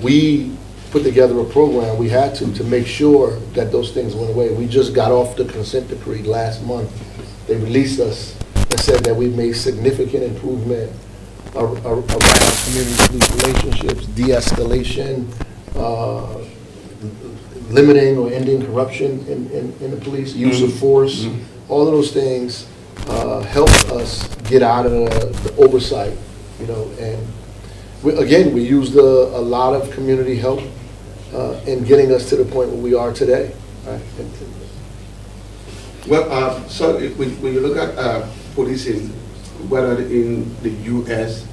S4: we put together a program. We had to make sure that those things went away. We just got off the consent decree last month. They released us and said that we've made significant improvement around community police relationships, de-escalation, limiting or ending corruption in the police, use of force. All of those things help us get out of the oversight, and we used a lot of community help in getting us to the point where we are today. Right?
S3: Well, so when you look at policing, whether in the U.S.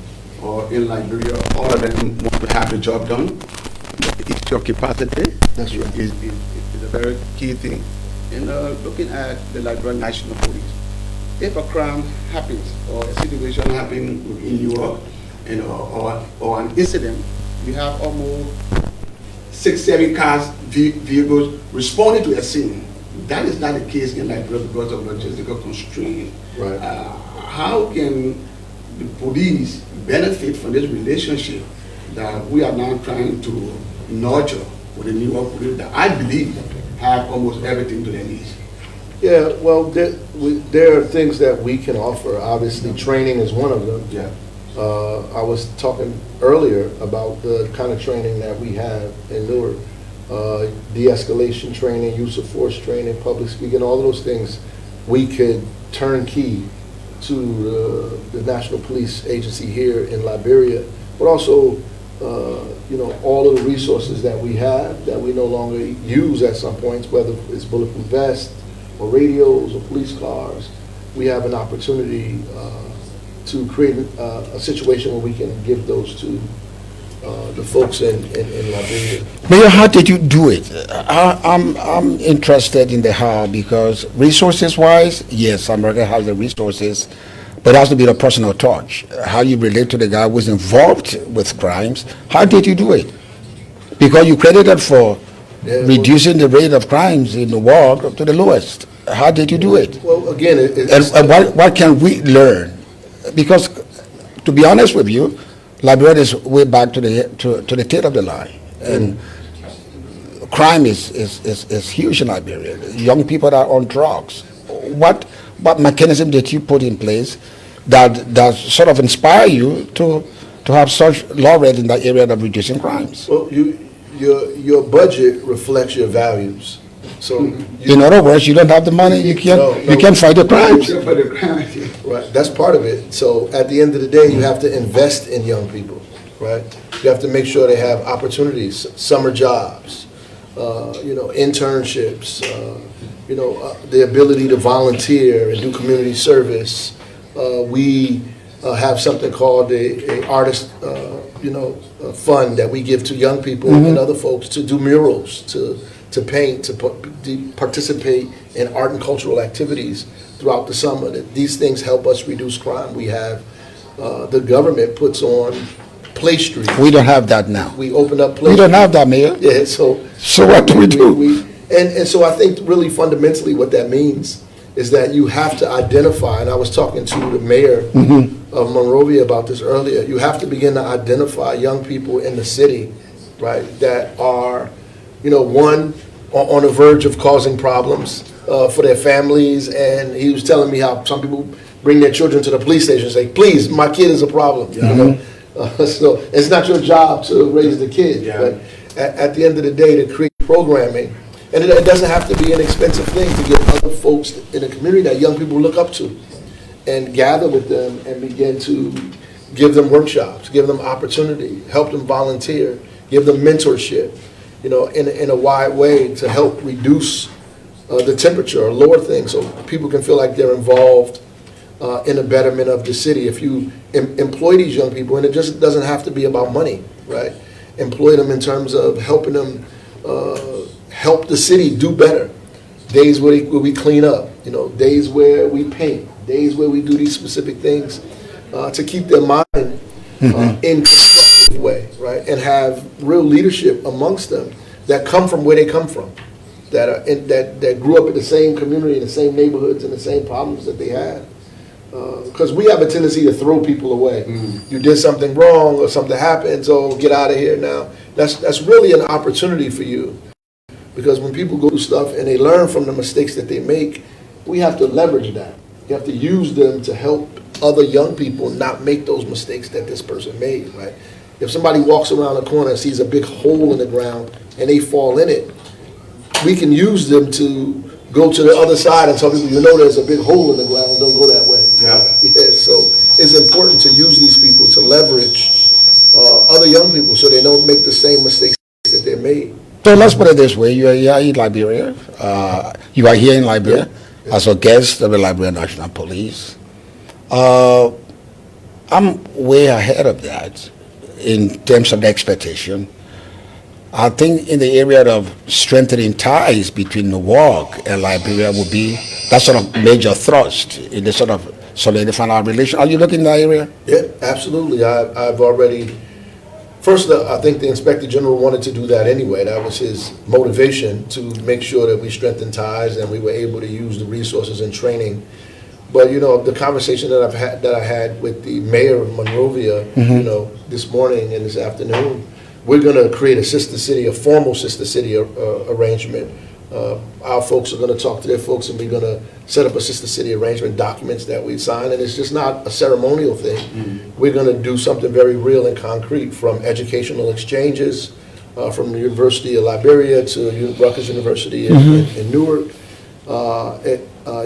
S3: or in Liberia, all of them want to have the job done. It's your capacity.
S4: That's right.
S3: Is a very key thing. And looking at the Liberian National Police, if a crime happens or a situation happens in Newark, or an incident, you have almost 6-7 cars, vehicles responding to a scene. That is not the case in Liberia because of logistical constraint.
S4: Right.
S3: How can the police benefit from this relationship that we are now trying to nurture with the Newark police that I believe have almost everything to their needs?
S4: Yeah, well, there are things that we can offer. Obviously, training is one of them.
S3: Yeah.
S4: I was talking earlier about the kind of training that we have in Newark. De-escalation training, use of force training, public speaking, all of those things we could turnkey to the National Police Agency here in Liberia, but also all of the resources that we have that we no longer use at some points, whether it's bulletproof vests or radios or police cars. We have an opportunity to create a situation where we can give those to the folks in Liberia.
S2: Mayor, how did you do it? I'm interested in the how, because resources-wise, yes, America has the resources, but it has to be a personal touch. How you relate to the guy who's involved with crimes. How did you do it? Because you credited for reducing the rate of crimes in the world to the lowest. How did you do it?
S4: Well, again,
S2: and what can we learn? Because, to be honest with you, Liberia is way back to the tail of the line, and crime is huge in Liberia. Young people are on drugs. What mechanism did you put in place that sort of inspire you to have such law read in that area of reducing crimes?
S4: Well, your budget reflects your values. So,
S2: in other words, you don't have the money, you can't fight the crimes.
S4: Right, that's part of it. So at the end of the day, you have to invest in young people, right? You have to make sure they have opportunities, summer jobs, internships, the ability to volunteer and do community service. We have something called a artist, fund that we give to young people and other folks to do murals, to paint, to participate in art and cultural activities throughout the summer. That these things help us reduce crime. We have the government puts on Play Street.
S2: We don't have that now.
S4: We open up Play
S2: We don't
S4: Street.
S2: have that, Mayor.
S4: Yeah, so
S2: what do we do?
S4: And so I think really fundamentally what that means is that you have to identify, and I was talking to the mayor of Monrovia about this earlier, you have to begin to identify young people in the city, right, that are, one, on the verge of causing problems for their families. And he was telling me how some people bring their children to the police station and say, please, my kid is a problem. So it's not your job to raise the kid, but at the end of the day, to create programming. And it doesn't have to be an expensive thing to get other folks in the community that young people look up to and gather with them and begin to give them workshops, give them opportunity, help them volunteer, give them mentorship, in a wide way to help reduce the temperature or lower things so people can feel like they're involved in the betterment of the city. If you employ these young people, and it just doesn't have to be about money, right? Employ them in terms of helping them help the city do better. Days where we clean up, days where we paint, days where we do these specific things to keep their mind in a constructive way, right? And have real leadership amongst them that come from where they come from, that grew up in the same community, in the same neighborhoods, and the same problems that they had. Because we have a tendency to throw people away. You did something wrong or something happened, so get out of here now. That's really an opportunity for you. Because when people go through stuff and they learn from the mistakes that they make, we have to leverage that. You have to use them to help other young people not make those mistakes that this person made, right? If somebody walks around the corner and sees a big hole in the ground and they fall in it, we can use them to go to the other side and tell people, there's a big hole in the ground, don't go that way. So it's important to use these people to leverage other young people so they don't make the same mistakes that they made.
S2: So let's put it this way. You are here in Liberia. You are here in Liberia as a guest of the Liberian National Police. I'm way ahead of that in terms of the expectation. I think in the area of strengthening ties between NEWARK and Liberia would be that sort of major thrust in the sort of solidifying our relation. Are you looking in that area?
S4: Yeah, absolutely. I've already... First, I think the Inspector General wanted to do that anyway. That was his motivation, to make sure that we strengthen ties and we were able to use the resources and training. But the conversation that I had with the mayor of Monrovia, this morning and this afternoon, we're going to create a formal sister city arrangement. Our folks are going to talk to their folks, and we're going to set up a sister city arrangement documents that we sign. And it's just not a ceremonial thing. We're going to do something very real and concrete, from educational exchanges from the University of Liberia to Rutgers University in Newark.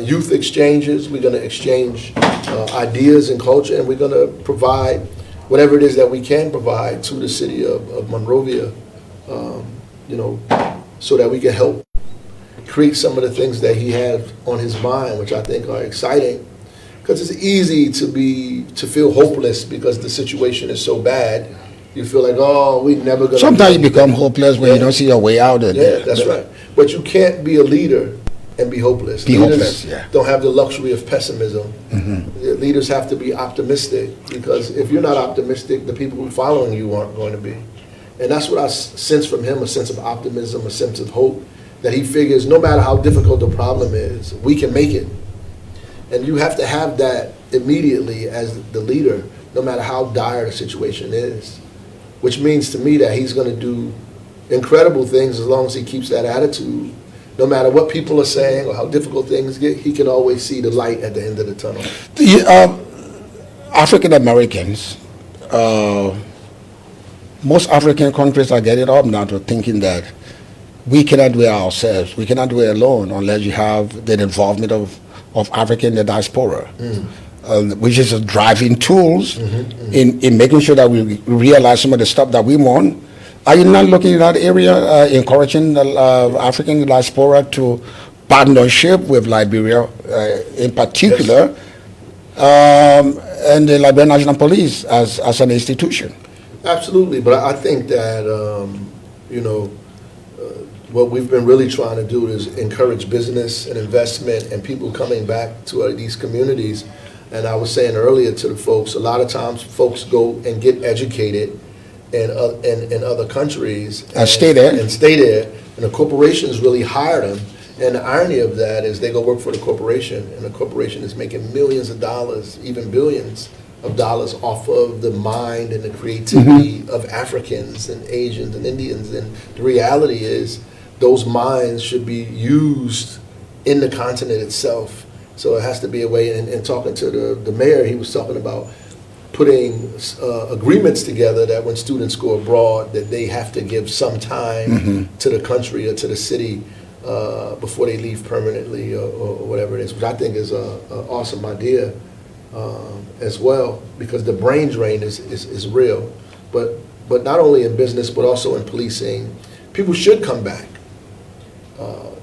S4: Youth exchanges. We're going to exchange ideas and culture, and we're going to provide whatever it is that we can provide to the city of Monrovia, so that we can help create some of the things that he has on his mind, which I think are exciting. Because it's easy to feel hopeless because the situation is so bad. You feel like, we're never going to...
S2: Sometimes you become hopeless when you don't see your way out of
S4: it. Yeah, that's right. But you can't be a leader and be hopeless. Leaders don't have the luxury of pessimism. Leaders have to be optimistic, because if you're not optimistic, the people who are following you aren't going to be. And that's what I sense from him, a sense of optimism, a sense of hope, that he figures no matter how difficult the problem is, we can make it. And you have to have that immediately as the leader, no matter how dire the situation is, which means to me that he's going to do incredible things as long as he keeps that attitude. No matter what people are saying or how difficult things get, he can always see the light at the end of the tunnel.
S2: African Americans, most African countries are getting up now to thinking that we cannot do it ourselves. We cannot do it alone unless you have the involvement of African in the diaspora, which is a driving tools in making sure that we realize some of the stuff that we want. Are you not looking in that area, encouraging the African diaspora to partnership with Liberia in particular, and the Liberian National Police as an institution?
S4: Absolutely, but I think that, you know, what we've been really trying to do is encourage business and investment and people coming back to these communities. And I was saying earlier to the folks, a lot of times folks go and get educated in other countries.
S2: And stay there.
S4: And stay there, and the corporations really hire them. And the irony of that is they go work for the corporation, and the corporation is making millions of dollars, even billions of dollars off of the mind and the creativity of Africans and Asians and Indians. And the reality is those minds should be used in the continent itself. So it has to be a way, and talking to the mayor, he was talking about putting agreements together that when students go abroad, that they have to give some time to the country or to the city before they leave permanently or whatever it is, which I think is an awesome idea as well, because the brain drain is real. But not only in business, but also in policing, people should come back,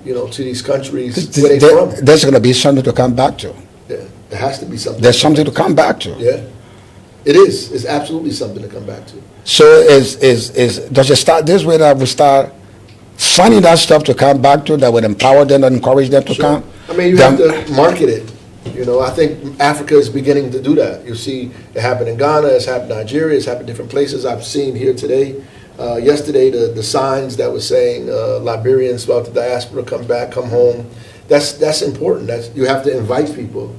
S4: you know, to these countries where they're from.
S2: There's going to be something to come back to.
S4: Yeah, there has to be something.
S2: There's something to come back to.
S4: Yeah, it is. It's absolutely something to come back to.
S2: So does it start this way, that we start finding that stuff to come back to, that would empower them and encourage them to
S4: Sure.
S2: come?
S4: I mean, you have to market it. You know, I think Africa is beginning to do that. You see it happen in Ghana, it's happened in Nigeria, it's happened in different places. I've seen here today, yesterday, the signs that were saying Liberians throughout the diaspora, come back, come home. That's important. You have to invite people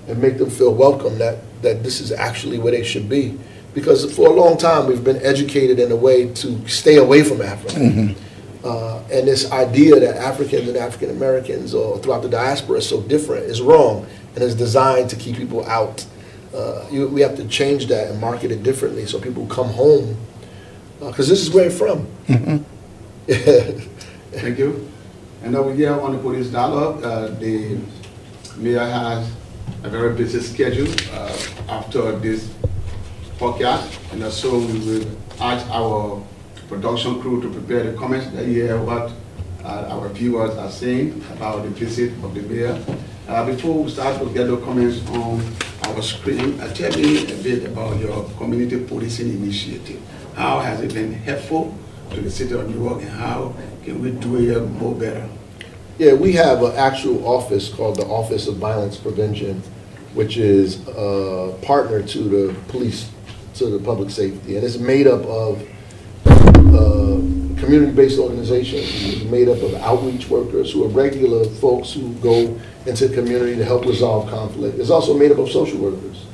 S4: and make them feel welcome, that this is actually where they should be. Because for a long time, we've been educated in a way to stay away from Africa. And this idea that Africans and African Americans or throughout the diaspora is so different is wrong, and is designed to keep people out. We have to change that and market it differently so people come home, because this is where you're from.
S3: Thank you. And over here on the police dialogue, the mayor has a very busy schedule after this podcast, and so we will ask our production crew to prepare the comments that you hear what our viewers are saying about the visit of the mayor. Before we start, we'll get the comments on our screen. Tell me a bit about your community policing initiative. How has it been helpful to the city of Newark, and how can we do it more better?
S4: Yeah, we have an actual office called the Office of Violence Prevention, which is a partner to the police, to the public safety, and it's made up of community-based organizations, made up of outreach workers who are regular folks who go into the community to help resolve conflict. It's also made up of social workers.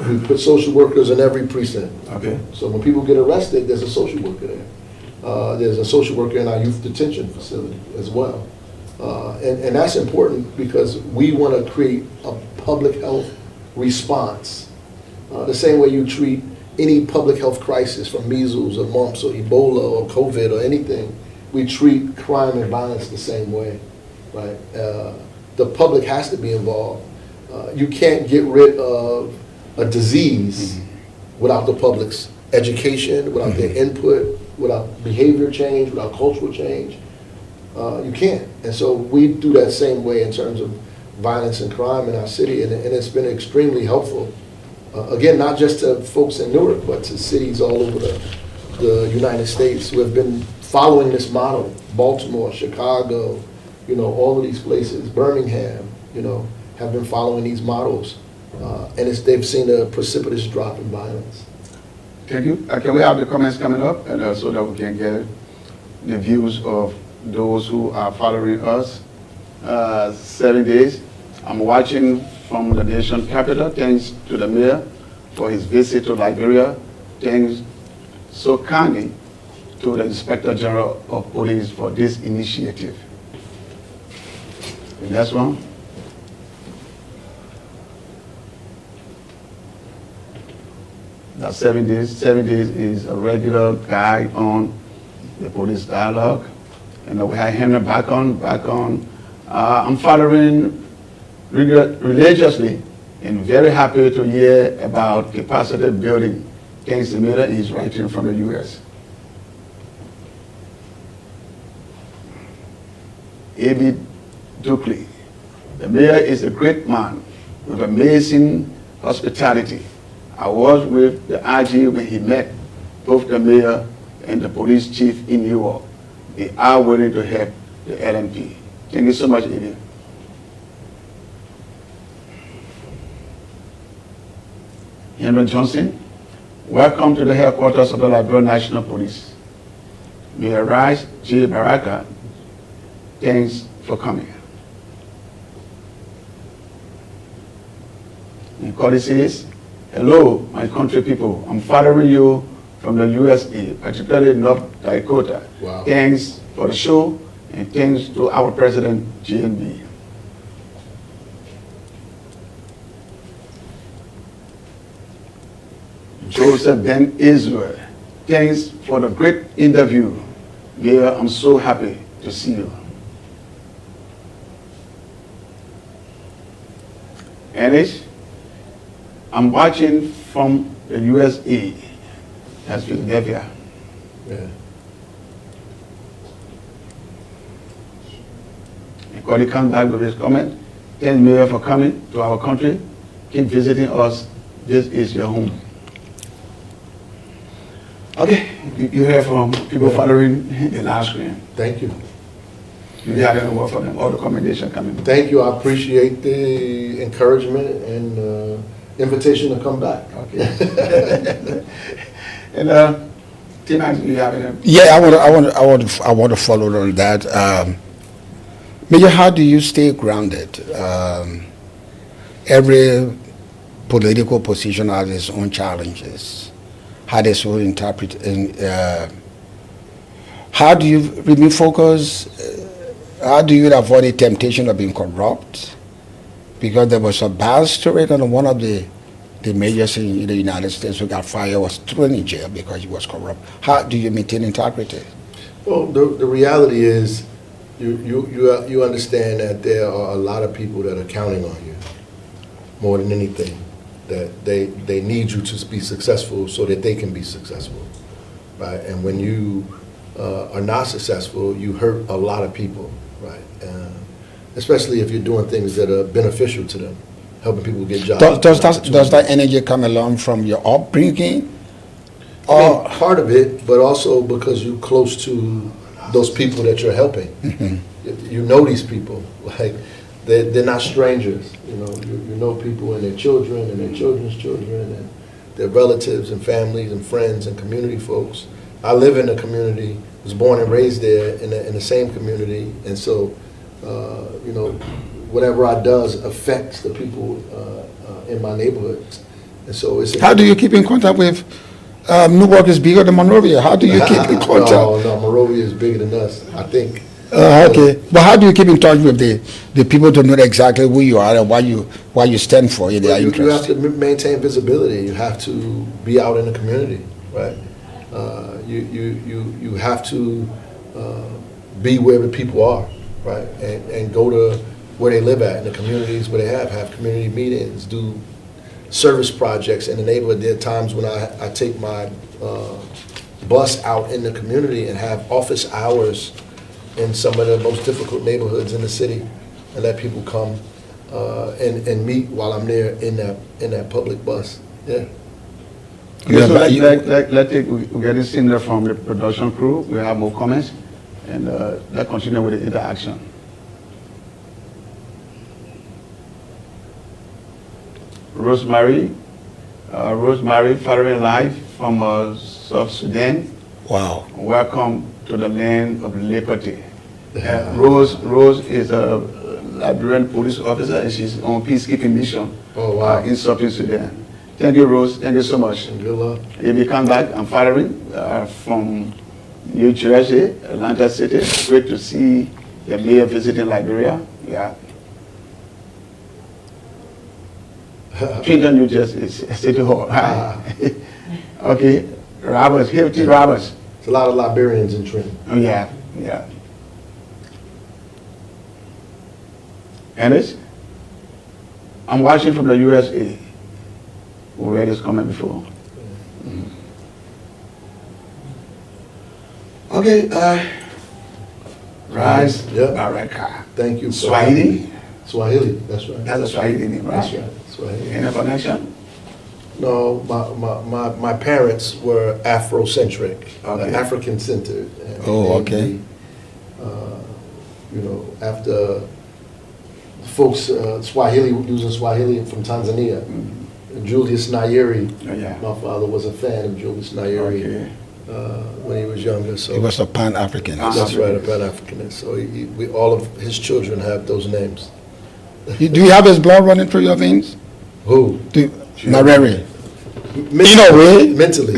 S4: We put social workers in every precinct.
S3: Okay.
S4: So when people get arrested, there's a social worker there. There's a social worker in our youth detention facility as well. And that's important because we want to create a public health response. The same way you treat any public health crisis, from measles or mumps or Ebola or COVID or anything, we treat crime and violence the same way, right? The public has to be involved. You can't get rid of a disease without the public's education, without their input, without behavior change, without cultural change. You can't. And so we do that same way in terms of violence and crime in our city, and it's been extremely helpful. Again, not just to folks in Newark, but to cities all over the United States who have been following this model. Baltimore, Chicago, you know, all of these places, Birmingham, you know, have been following these models. And they've seen a precipitous drop in violence.
S3: Thank you. Can we have the comments coming up, and so that we can get the views of those who are following us? 7 days. I'm watching from the nation capital. Thanks to the mayor for his visit to Liberia. Thanks so kindly to the Inspector General of Police for this initiative. The next one. That's 7 days. 7 days is a regular guide on the police dialogue. And we have Henry back on. I'm following religiously and very happy to hear about capacity building. Thanks to Miller, he's writing from the U.S. A.B. Dukley, the mayor is a great man with amazing hospitality. I was with the IG when he met both the mayor and the police chief in Newark. They are willing to help the LNP. Thank you so much, Edie. Henry Johnson, welcome to the headquarters of the Liberian National Police. Mayor RAS J. BARAKA, thanks for coming. And Cody says, hello, my country people. I'm following you from the USA, particularly North Dakota.
S4: Wow.
S3: Thanks for the show, and thanks to our president, GNB. Joseph Ben Israel, thanks for the great interview. Mayor, I'm so happy to see you. Anish, I'm watching from the USA. That's Philadelphia.
S4: Yeah.
S3: And Cody comes back with his comment. Thanks, Mayor, for coming to our country. Keep visiting us. This is your home. Okay, you hear from people following the live screen.
S4: Thank you.
S3: You have any word for them, all the commendation coming.
S4: Thank you. I appreciate the encouragement and invitation to come back.
S3: Okay. And Tina, do you have any?
S2: Yeah, I want to follow on that. Major, how do you stay grounded? Every political position has its own challenges. How does one interpret? How do you remain focused? How do you avoid the temptation of being corrupt? Because there was a bad story that one of the mayors in the United States who got fired was thrown in jail because he was corrupt. How do you maintain integrity?
S4: Well, the reality is, you understand that there are a lot of people that are counting on you more than anything. That they need you to be successful so that they can be successful, right? And when you are not successful, you hurt a lot of people, right? Especially if you're doing things that are beneficial to them, helping people get jobs.
S2: Does that energy come along from your upbringing?
S4: I mean, part of it, but also because you're close to those people that you're helping. Mm-hmm. You know these people, like they're not strangers. You know people and their children and their children's children and their relatives and families and friends and community folks. I live in a community, was born and raised there in the same community, and so whatever I does affects the people in my neighborhood. And so it's.
S2: How do you keep in contact with? Newark is bigger than Monrovia. How do you keep in contact?
S4: No, Monrovia is bigger than us, I think.
S2: Okay, but how do you keep in touch with the people to know exactly who you are and what you stand for in their interest?
S4: You have to maintain visibility. You have to be out in the community, right? You have to be where the people are, right? And go to where they live at in the communities where they have community meetings, do service projects in the neighborhood. There are times when I take my bus out in the community and have office hours in some of the most difficult neighborhoods in the city, and let people come and meet while I'm there in that public bus. Yeah.
S3: Okay, so let's take, we're getting similar from the production crew. We have more comments, and let's continue with the interaction. Rosemary, following live from South Sudan.
S2: Wow.
S3: Welcome to the land of liberty. Rose is a Liberian police officer, and she's on peacekeeping mission in Southern Sudan. Thank you, Rose. Thank you so much.
S4: Good luck.
S3: If you come back, I'm following from New Jersey, Atlanta City. Great to see the mayor visiting Liberia. Yeah. Trenton, New Jersey, City Hall. Okay. Roberts, Hilton Roberts.
S4: There's a lot of Liberians in Trenton.
S3: Oh, yeah. Ennis, I'm watching from the USA. We read this comment before. Mm-hmm. Okay, RAS BARAKA.
S4: Thank you.
S3: Swahili?
S4: Swahili, that's right.
S3: That's a Swahili name, right?
S4: That's right, Swahili.
S3: Any connection?
S4: No, my parents were Afrocentric,
S3: Okay.
S4: African-centered.
S2: Oh, okay.
S4: You know, after folks, Swahili, using Swahili from Tanzania, Julius Nyerere,
S3: Oh, yeah.
S4: my father was a fan of Julius Nyerere
S3: Okay.
S4: when he was younger, so.
S2: He was a Pan-African.
S4: That's right, a Pan-Africanist. So all of his children have those names.
S2: Do you have his blood running through your veins?
S4: Who?
S2: Nyerere.
S4: Mentally,
S2: In a way.
S4: Mentally.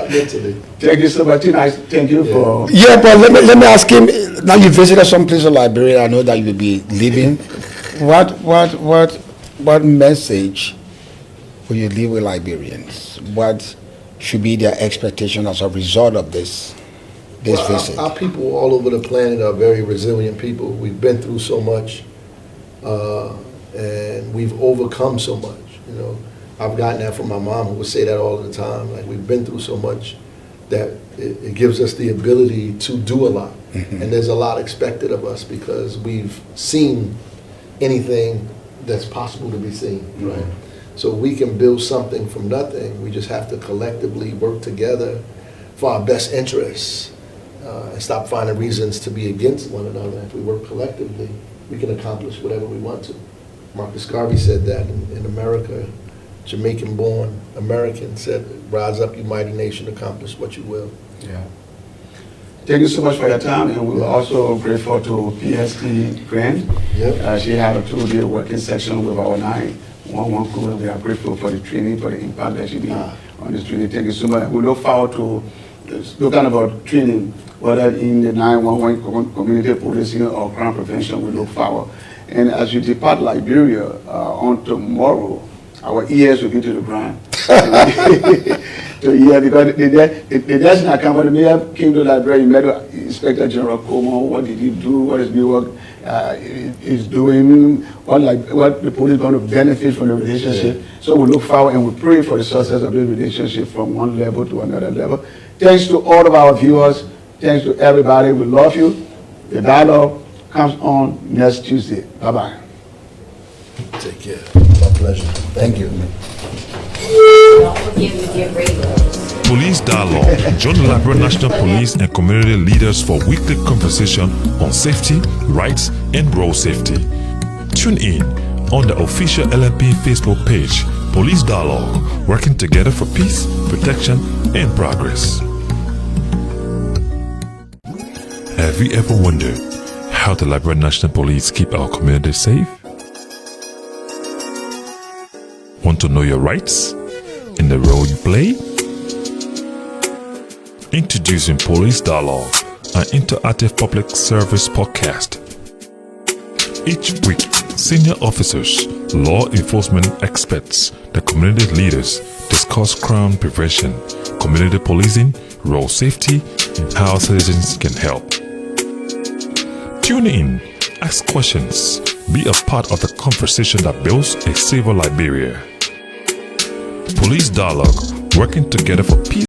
S4: Mentally.
S3: Thank you so much. I thank you for.
S2: Yeah, but let me ask him. Now you visited some place in Liberia. I know that you will be leaving. What message will you leave with Liberians? What should be their expectation as a result of this visit?
S4: Our people all over the planet are very resilient people. We've been through so much, and we've overcome so much. You know, I've gotten that from my mom, who would say that all the time. Like, we've been through so much that it gives us the ability to do a lot.
S2: Mm-hmm.
S4: And there's a lot expected of us because we've seen anything that's possible to be seen, right? So we can build something from nothing. We just have to collectively work together for our best interests and stop finding reasons to be against one another. If we work collectively, we can accomplish whatever we want to. Marcus Garvey said that in America. Jamaican-born American said, "Rise up, you mighty nation, accomplish what you will."
S3: Yeah. Thank you so much for your time, and we're also grateful to PST Grant.
S4: Yep.
S3: She had a 2-day working session with our 911 crew, and we are grateful for the training, for the impact that she did on this training. Thank you so much. We look forward to looking about training, whether in the 911 community policing or crime prevention. We look forward. And as you depart Liberia on tomorrow, our ears will be to the ground. To hear, because the next thing I come from the mayor came to Liberia, he met Inspector General Como. What did he do? What is NEWARK is doing? What the police going to benefit from the relationship? So we look forward and we pray for the success of this relationship from one level to another level. Thanks to all of our viewers. Thanks to everybody. We love you. The dialogue comes on next Tuesday. Bye-bye.
S4: Take care. My pleasure.
S2: Thank you.
S5: Don't forget with your regulars.
S1: Police Dialogue. Join the Liberian National Police and community leaders for weekly conversation on safety, rights, and road safety. Tune in on the official LNP Facebook page, Police Dialogue, working together for peace, protection, and progress. Have you ever wondered how the Liberian National Police keep our community safe? Want to know your rights in the role you play? Introducing Police Dialogue, an interactive public service podcast. Each week, senior officers, law enforcement experts, the community leaders discuss crime prevention, community policing, road safety, and how citizens can help. Tune in, ask questions, be a part of the conversation that builds a safer Liberia. Police Dialogue, working together for peace.